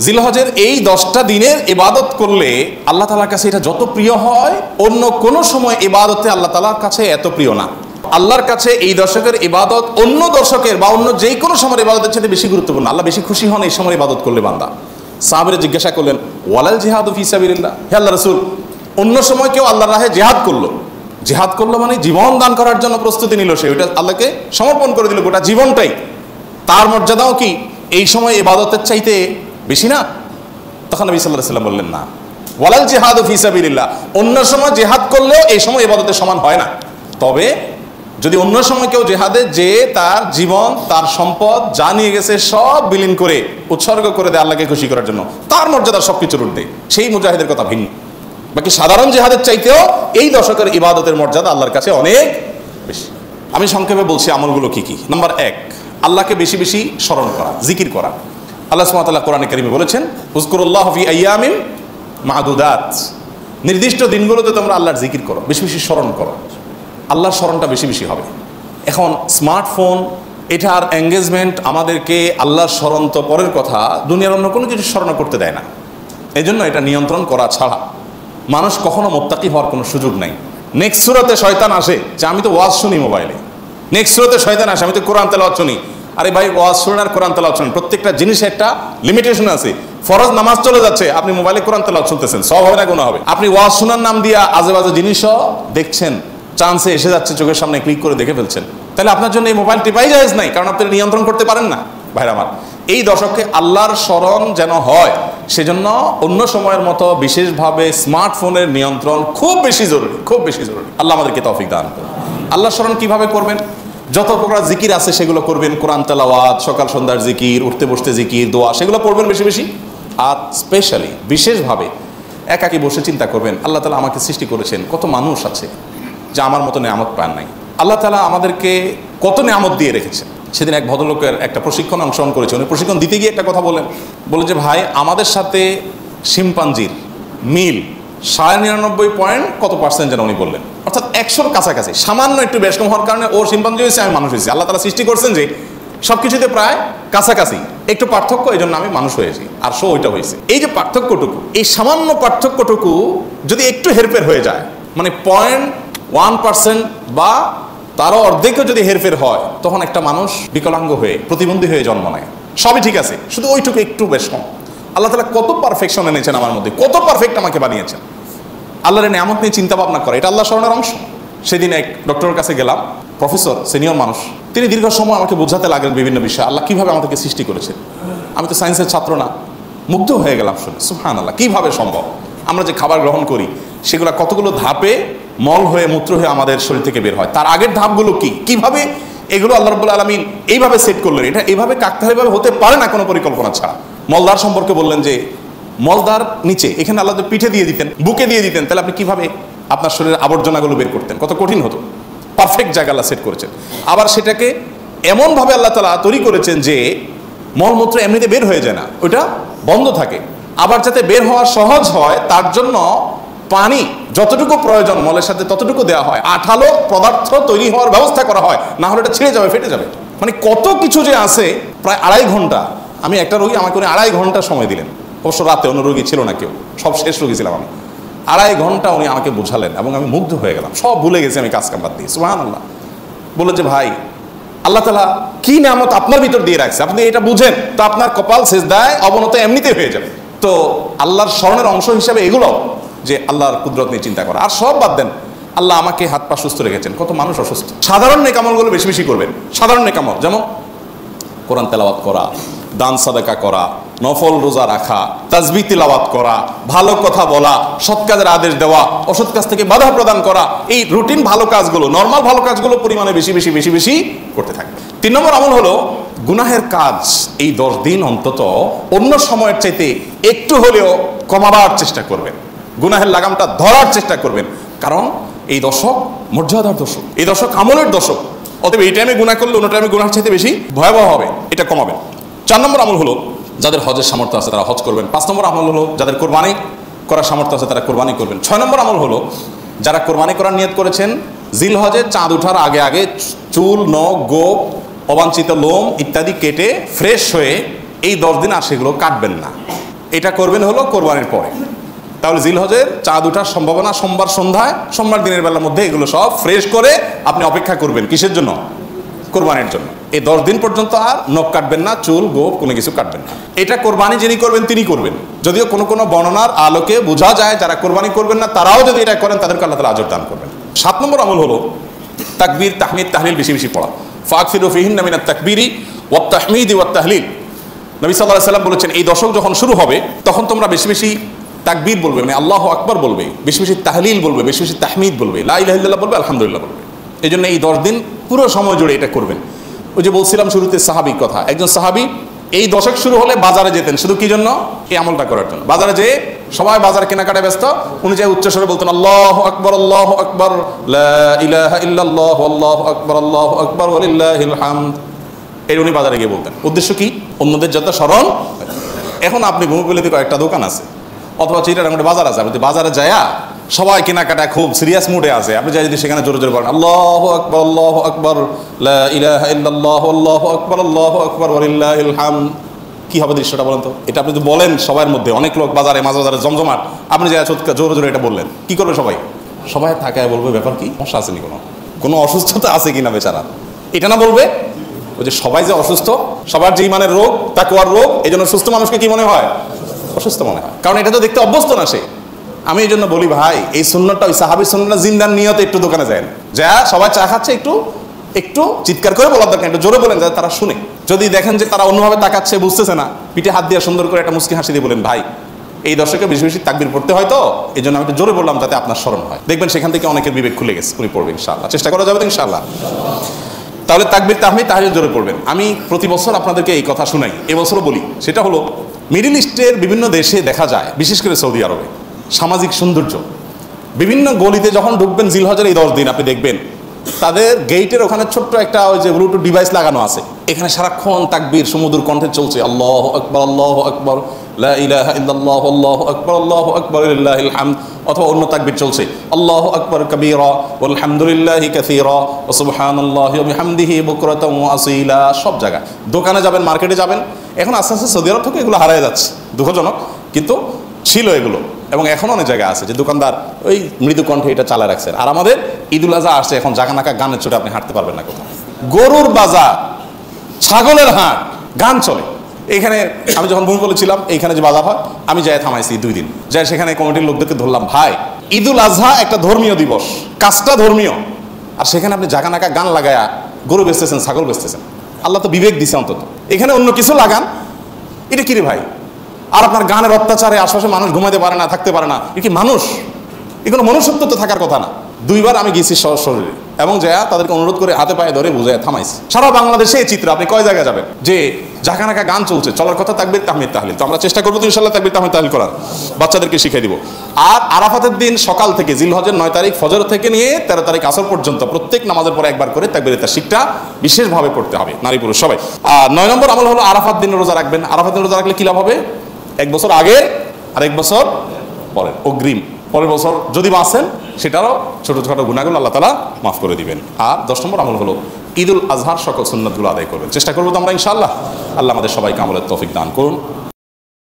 জিলহজের এই 10টা দিনের ইবাদত করলে আল্লাহ তাআলার কাছে এটা যত প্রিয় হয়, অন্য কোনো সময় ইবাদতে আল্লাহ তাআলার কাছে এত প্রিয় না। আল্লাহর কাছে এই দশকের ইবাদত অন্য দশকের বা অন্য যে কোনো সময়ের ইবাদতের চাইতে বেশি গুরুত্বপূর্ণ। আল্লাহ বেশি খুশি হন এই সময় ইবাদত করলে বান্দা। সাহাবীরা জিজ্ঞাসা করলেন, ওয়ালাল জিহাদু ফি সাবিলিল্লাহ, হে আল্লাহর রাসূল, অন্য সময় কেউ আল্লাহর রাহে জিহাদ করলো মানে জীবন দান করার জন্য প্রস্তুতি নিল, সে ওইটা আল্লাহকে সমর্পণ করে দিল গোটা জীবনটাই, তার মর্যাদাও কি এই সময় ইবাদতের চাইতে বেশি না? তখন নবী সাল্লাল্লাহু আলাইহি ওয়াসাল্লাম বললেন, না, ওয়ালাল জিহাদু ফি সাবিলিল্লাহ, অন্য সময় জিহাদ করলেও এই সময় ইবাদতের সমান হয় না। তবে যদি অন্য সময় কেউ জিহাদে যে তার জীবন, তার সম্পদ যা নিয়ে গেছে সব বিলীন করে উৎসর্গ করে দেয় আল্লাহকে খুশি করার জন্য, তার মর্যাদা সবকিছুর ঊর্ধ্বে, সেই মুজাহিদের কথা ভিন্ন। বাকি সাধারণ জিহাদের চাইতেও এই দশকের ইবাদতের মর্যাদা আল্লাহর কাছে অনেক বেশি। আমি সংক্ষেপে বলছি আমলগুলো কি কি। নাম্বার 1, আল্লাহকে বেশি বেশি স্মরণ করা, জিকির করা। আল্লাহ সুবহানাহু ওয়া তাআলা কোরআনে কারীমে বলেছেন, উযকুরুল্লাহ ফি আইয়ামিন মা'দুদাত, নির্দিষ্ট দিনগুলোতে তোমরা আল্লাহর জিকির করো, বেশি বেশি স্মরণ করো, আল্লাহর স্মরণটা বেশি বেশি হবে। এখন স্মার্টফোন, এটার এঙ্গেজমেন্ট আমাদেরকে আল্লাহর স্মরণ তো পরের কথা, দুনিয়ার অন্য কোনো কিছু স্মরণ করতে দেয় না। এই জন্য এটা নিয়ন্ত্রণ করা ছাড়া মানুষ কখনো মুত্তাকি হওয়ার কোনো সুযোগ নাই। নেক্সট সূরাতে শয়তান আসে যে আমি তো ওয়াজ শুনি মোবাইলে, নেক্সট সূরাতে শয়তান আসে আমি তো কোরআন তেলাওয়াত শুনি। আরে ভাই, ওয়াজ শুনেন আর কোরআন তেলাওয়াত শুনেন, প্রত্যেকটা জিনিসে একটা লিমিটেশন আছে। ফরজ নামাজ চলে যাচ্ছে, আপনি মোবাইলে কোরআন তেলাওয়াত শুনতেছেন, সব হবে না গুনাহ হবে। আপনি ওয়াজ শোনার নাম দিয়া আজে বাজে জিনিসও দেখছেন, চান্সে এসে যাচ্ছে, চোখের সামনে ক্লিক করে দেখে ফেলছেন, তাহলে আপনার জন্য এই মোবাইল টিপাই জায়েজ নাই, কারণ আপনি নিয়ন্ত্রণ করতে পারেন না। ভাইরা আমার, এই দশকে আল্লাহর স্মরণ যেন হয়, সেজন্য অন্য সময়ের মতো বিশেষভাবে স্মার্টফোনের নিয়ন্ত্রণ খুব বেশি জরুরি, খুব বেশি জরুরি। আল্লাহ আমাদেরকে তৌফিক দান করুন। আল্লাহর স্মরণ কিভাবে করবেন? যত প্রকার জিকির আছে সেগুলো করবেন, কোরআন তেলাওয়াত, সকাল সন্ধ্যার জিকির, উঠতে বসতে জিকির, দোয়া, সেগুলো পড়বেন বেশি বেশি। আর স্পেশালি বিশেষভাবে একাকী বসে চিন্তা করবেন, আল্লাহ তাআলা আমাকে সৃষ্টি করেছেন, কত মানুষ আছে যা আমার মতো নেয়ামত পান নাই, আল্লাহ তাআলা আমাদেরকে কত নেয়ামত দিয়ে রেখেছেন। সেদিন এক ভদ্রলোকের একটা প্রশিক্ষণ অংশগ্রহণ করেছে, উনি প্রশিক্ষণ দিতে গিয়ে একটা কথা বলেন যে ভাই, আমাদের সাথে শিম্পাঞ্জির মিল 99.9 কত পার্সেন্ট যেন উনি বললেন, অর্থাৎ 100-র কাছাকাছি, সামান্য একটু বেশ কম হওয়ার কারণে ওর শিম্পাঞ্জি হয়েছে, আমি মানুষ হয়েছি। আল্লাহ তাআলা সৃষ্টি করছেন যে সব কিছুতে প্রায় কাছাকাছি, একটু পার্থক্য, এই জন্য আমি মানুষ হয়েছি আর সো ওইটা হয়েছে। এই যে পার্থক্যটুকু, এই সামান্য পার্থক্যটুকু যদি একটু হেরফের হয়ে যায়, মানে 0.1% বা তারও অর্ধেকও যদি হেরফের হয়, তখন একটা মানুষ বিকলাঙ্গ হয়ে, প্রতিবন্ধী হয়ে জন্ম নেয়। সবই ঠিক আছে, শুধু ওইটুকু একটু বেশ কম। আল্লাহ তাআলা কত পারফেকশন এনেছেন আমার মধ্যে, কত পারফেক্ট আমাকে বানিয়েছেন। আল্লাহর নেয়ামত নিয়ে চিন্তা ভাবনা করে, এটা আল্লাহ স্মরণের অংশ। সেদিন এক ডক্টরের কাছে গেলাম, প্রফেসর, সিনিয়র মানুষ, তিনি দীর্ঘ সময় আমাকে বোঝাতে লাগলেন বিভিন্ন বিষয়, আল্লাহ কিভাবে আমাদেরকে সৃষ্টি করেছেন। আমি তো সায়েন্সের ছাত্র না, মুগ্ধ হয়ে গেলাম শুনে, সুবহানাল্লাহ, কিভাবে সম্ভব? আমরা যে খাবার গ্রহণ করি সেগুলো কতগুলো ধাপে মল হয়ে, মূত্র হয়ে আমাদের শরীর থেকে বের হয়, তার আগের ধাপগুলো কি, কিভাবে এগুলো আল্লাহ রাব্বুল আলামিন এইভাবে সেট করলেন। এটা এইভাবে কাকতালীয়ভাবে হতে পারে না কোনো পরিকল্পনা ছাড়া। মলদার সম্পর্কে বললেন যে মলদার নিচে, এখানে আল্লাহ পিঠে দিয়ে দিতেন, বুকে দিয়ে দিতেন, তাহলে আপনি কিভাবে আপনার শরীরের আবর্জনাগুলো বের করতেন, কত কঠিন হতো। পারফেক্ট জায়গা আল্লাহ সেট করেছেন। আবার সেটাকে এমনভাবে আল্লাহ তাআলা তৈরি করেছেন যে মলমূত্র এমনিতে বের হয়ে যায় না, ওইটা বন্ধ থাকে। আবার যাতে বের হওয়া সহজ হয়, তার জন্য পানি যতটুকু প্রয়োজন মলের সাথে ততটুকু দেওয়া হয়, আঠালো পদার্থ তৈরি হওয়ার ব্যবস্থা করা হয়, না হলে এটা ছিঁড়ে যাবে, ফেটে যাবে। মানে কত কিছু যে আছে। প্রায় 2.5 ঘন্টা, আমি একটা রোগী, আমাকে উনি 2.5 ঘন্টা সময় দিলেন, অবশ্য রাতে, অন্য রোগী ছিল না কেউ, সব শেষ রোগী ছিলাম আমি। 2.5 ঘন্টা উনি আমাকে বোঝালেন এবং আমি মুগ্ধ হয়ে গেলাম, সব ভুলে গেছি আমি কাজ কাম বাদ দিয়ে। সুবহানাল্লাহ। বলে যে ভাই, আল্লাহ তাআলা কি নিয়ামত আপনার ভিতর দিয়ে রাখছে, আপনি এটা বুঝেন তো আপনার কপাল সিজদায় অবনত এমনিতে হয়ে যাবে। তো আল্লাহর স্মরণের অংশ হিসাবে এগুলো, যে আল্লাহর কুদরত নিয়ে চিন্তা করা। আর সব বাদ দেন, আল্লাহ আমাকে হাত পা সুস্থ রেখেছেন, কত মানুষ অসুস্থ। সাধারণ নেকামলগুলো বেশি বেশি করবেন। সাধারণ নেকামল যেমন কোরআন তেলাওয়াত করা, দান সাদাকা করা, নফল রোজা রাখা, তাসবিহ তিলাওয়াত করা, ভালো কথা বলা, সৎ কাজের আদেশ দেওয়া, অসৎ কাজ থেকে বাধা প্রদান করা, এই রুটিন ভালো কাজগুলো, নর্মাল ভালো কাজগুলো পরিমাণে বেশি বেশি বেশি বেশি করতে থাকবে। 3 নম্বর আমল হলো গুনাহের কাজ এই 10 দিন অন্তত অন্য সময়ের চাইতে একটু হলেও কমাবার চেষ্টা করবেন, গুনাহের লাগামটা ধরার চেষ্টা করবেন। কারণ এই দশক মর্যাদার দশক, এই দশক আমলের দশক। অতএব এই টাইমে গুনাহ করলে অন্য টাইমে গুনাহের চাইতে বেশি ভয়াবহ হবে, এটা কমাবেন। 4 নম্বর আমল হলো যাদের হজের সামর্থ্য আছে তারা হজ করবেন। 5 নম্বর আমল হলো যাদের কোরবানি করার সামর্থ্য আছে তারা কোরবানি করবেন। 6 নম্বর আমল হলো যারা কোরবানি করার নিয়ত করেছেন, জিলহজে চাঁদ ওঠার আগে আগে চুল, নখ, গোপ, অবাঞ্ছিত লোম ইত্যাদি কেটে ফ্রেশ হয়ে এই 10 দিন আর সেগুলো কাটবেন না। এটা করবেন হলো কোরবানির পরে। তাহলে জিলহজের চাঁদ ওঠার সম্ভাবনা সোমবার সন্ধ্যায়, সোমবার দিনের বেলার মধ্যে এগুলো সব ফ্রেশ করে আপনি অপেক্ষা করবেন কিসের জন্য? কোরবানির জন্য। এই 10 দিন পর্যন্ত আর নখ কাটবেন না, চুল গোপ কোনো কিছু কাটবেন না। এটা কোরবানি যিনি করবেন তিনি করবেন। যদিও কোনো কোনো বর্ণনার আলোকে বোঝা যায় যারা কোরবানি করবেন না তারাও যদি এটা করেন তাদেরকে আল্লাহ তাআলা আজর দান করবেন। 7 নম্বর আমল হলো তাকবীর, তাহমিদ, তাহলিল বেশি বেশি পড়া। ফাকফিরু ফিহিন্না মিনাত তাকবীরি ওয়াত তাহমিদি ওয়াত তাহলিল। নবী সাল্লাল্লাহু আলাইহি ওয়াসাল্লাম বলেছেন এই দশক যখন শুরু হবে তখন তোমরা বেশি বেশি তাকবীর বলবে, মানে আল্লাহু আকবার বলবে, বেশি বেশি তাহলিল বলবে, বেশি বেশি তাহমিদ বলবে, লা ইলাহা ইল্লাল্লাহ বলবে, আলহামদুলিল্লাহ বলবে। এই জন্য এই 10 দিন পুরো সময় জুড়ে এটা করবেন। ওই যে বলছিলাম শুরুতে সাহাবীর কথা, একজন সাহাবী এই দশক শুরু হলে বাজারে যেতেন শুধু কি জন্য? এই আমলটা করার জন্য। বাজারে যেয়ে সবাই বাজার কেনাকাটায় ব্যস্ত, উনি যে উচ্চস্বরে বলতেন আল্লাহু আকবার, আল্লাহু আকবার, লা ইলাহা ইল্লাল্লাহ, আল্লাহু আকবার, আল্লাহু আকবার, ওয়ালিল্লাহিল হামদ। এই উনি বাজারে গিয়ে বলতেন। উদ্দেশ্য কি? অন্যদের যাতে স্মরণ। এখন আপনি ভূমিগুলিতে কয়েকটা দোকান আছে অথবা চিটাগাঙ্গে বাজার আছে, আপনি বাজারে যায়া সবাই কেনাকাটায় খুব সিরিয়াস মুডে আছে, আপনি যাই যদি সেখানে জোরে জোরে বলেন আল্লাহু আকবার, আল্লাহু আকবার, লা ইলাহা ইল্লাল্লাহ, আল্লাহু আকবার, আল্লাহু আকবার, ওয়ালিল্লাহিল হামদ, কি হবে দৃশ্যটা বলেন তো? এটা আপনি যদি বলেন সবার মধ্যে, অনেক লোক বাজারে মাঝ বাজারে জমজমাট, আপনি যাই জোরে জোরে এটা বললেন, কি করবে সবাই? সবাই থাকায় বলবে ব্যাপার কি, সমস্যা আছে নি, কোনো অসুস্থতা আছে কিনা বেচারা, এটা না বলবে। ওই যে সবাই যে অসুস্থ, সবার যে ইমানের রোগ, তাকওয়ার রোগ, এই জন্য সুস্থ মানুষকে কি মনে হয়? অসুস্থ মনে হয়, কারণ এটা তো দেখতে অভ্যস্ত না সে। আমি এই জন্য বলি ভাই, এই সুন্নতটা ওই সাহাবীর সুন্নতটা জিন্দার নিয়তে একটু দোকানে যায় না, যা সবাই চা খাচ্ছে একটু একটু চিৎকার করে বলার দরকার, একটু জোরে বলেন যাতে তারা শুনে। যদি দেখেন যে তারা অন্যভাবে তাকাচ্ছে, বুঝতেছে না, পিঠে হাত দিয়ে সুন্দর করে একটা মুচকি হাসি দিয়ে বলেন ভাই এই দর্শকে বেশি বেশি তাকবীর পড়তে হয়, তো এই জন্য আমি একটু জোরে বললাম যাতে আপনার স্মরণ হয়। দেখবেন সেখান থেকে অনেকের বিবেক খুলে গেছে, উনি পড়বেন ইনশাআল্লাহ। চেষ্টা করা যাবে তো ইনশাআল্লাহ। তাহলে তাকবীর, তাহমিদ, তাহলিল জোরে পড়বেন। আমি প্রতি বছর আপনাদেরকে এই কথা শুনাই, এবছরও বলি। সেটা হলো মিডল ইস্টের বিভিন্ন দেশে দেখা যায়, বিশেষ করে সৌদি আরবে, সামাজিক সৌন্দর্য। বিভিন্ন গলিতে যখন ঢুকবেন জিলহজের এই 10 দিন আপনি দেখবেন তাদের গেটের ওখানে ছোট্ট একটা ওই যে ব্লুটুথ ডিভাইস লাগানো আছে, এখানে সারাক্ষণ তাকবীর সুমধুর কণ্ঠে চলছে, আল্লাহু আকবার, আল্লাহু আকবার, লা ইলাহা ইল্লাল্লাহ, আল্লাহু আকবার, আল্লাহু আকবার, লিল্লাহিল হামদ। অথবা অন্য তাকবীর চলছে, আল্লাহু আকবার কাবীরা ওয়ালহামদুলিল্লাহি কাসীরা ওয়া সুবহানাল্লাহি ওয়া বিহামদিহি বুকরাতাও ওয়া আসীলা। সব জায়গায় দোকানে যাবেন, মার্কেটে যাবেন, এখন আস্তে আস্তে সৌদি আরব থেকে এগুলো হারিয়ে যাচ্ছে, দুঃখজনক, কিন্তু ছিল এগুলো। এবং এখন অনেক জায়গায় আছে যে দোকানদার ওই মৃদু কণ্ঠে এটা চালা রাখছেন। আর আমাদের ঈদুল আজহা আসছে, এখন জাগানাকা গানের চোটে আপনি হাঁটতে পারবেন না কোথাও। গরুর বাজার, ছাগলের হাট, গান চলে। এখানে আমি যখন ভূমি বলেছিলাম এইখানে যে বাজার হয়, আমি যাই থামাইছি 2 দিন, যাই সেখানে কমিটির লোকদেরকে ধরলাম, ভাই ঈদুল আজহা একটা ধর্মীয় দিবস, কাজটা ধর্মীয়, আর সেখানে আপনি জাগানাকা গান লাগায়া গরু বেচতেছেন, ছাগল বেচতেছেন। আল্লাহ তো বিবেক দিছে অন্তত, এখানে অন্য কিছু লাগান, এটা কি রে ভাই? আর আপনার গানের অত্যাচারে আশেপাশে মানুষ ঘুমাতে পারে না, থাকতে পারে না, এ কি মানুষ? এগুলো মনুষ্যত্ব তো থাকার কথা না। 2 বার আমি গেছি শরীরে, এবং যা তাদেরকে অনুরোধ করে হাতে পায়ে ধরে বুঝায় থামাইছি। সারা বাংলাদেশে এই চিত্র, আপনি কয় জায়গায় যাবেন যে জাকানাকা গান চলছে, চলার কথা তাকবীর তাহমিদ তাহলিল। তো আমরা চেষ্টা করবো তো ইনশাআল্লাহ তাকবীর তাহমিদ তাহলিল করার, বাচ্চাদেরকে শিখিয়ে দিব। আর আরাফাতের দিন সকাল থেকে, জিলহজের 9 তারিখ ফজর থেকে নিয়ে 13 তারিখ আসর পর্যন্ত প্রত্যেক নামাজের পরে একবার করে তাকবীর তাশরিকটা বিশেষভাবে পড়তে হবে, নারী পুরুষ সবাই। আর 9 নম্বর আমল হলো আরাফাত দিন রোজা রাখবেন। আরাফাত দিন রোজা রাখলে কি লাভ হবে? 1 বছর আগে আর 1 বছর পরে, অগ্রিম। পরের বছর যদি বাঁচেন সেটারও ছোটোখাটো গুনাহগুলো আল্লাহ তাআলা মাফ করে দিবেন। আর 10 নম্বর আমল হলো ঈদুল আজহার সকল সুন্নাতগুলো আদায় করবেন। চেষ্টা করবো তো আমরা ইনশাআল্লাহ। আল্লাহ আমাদের সবাইকে আমলের তৌফিক দান করুন।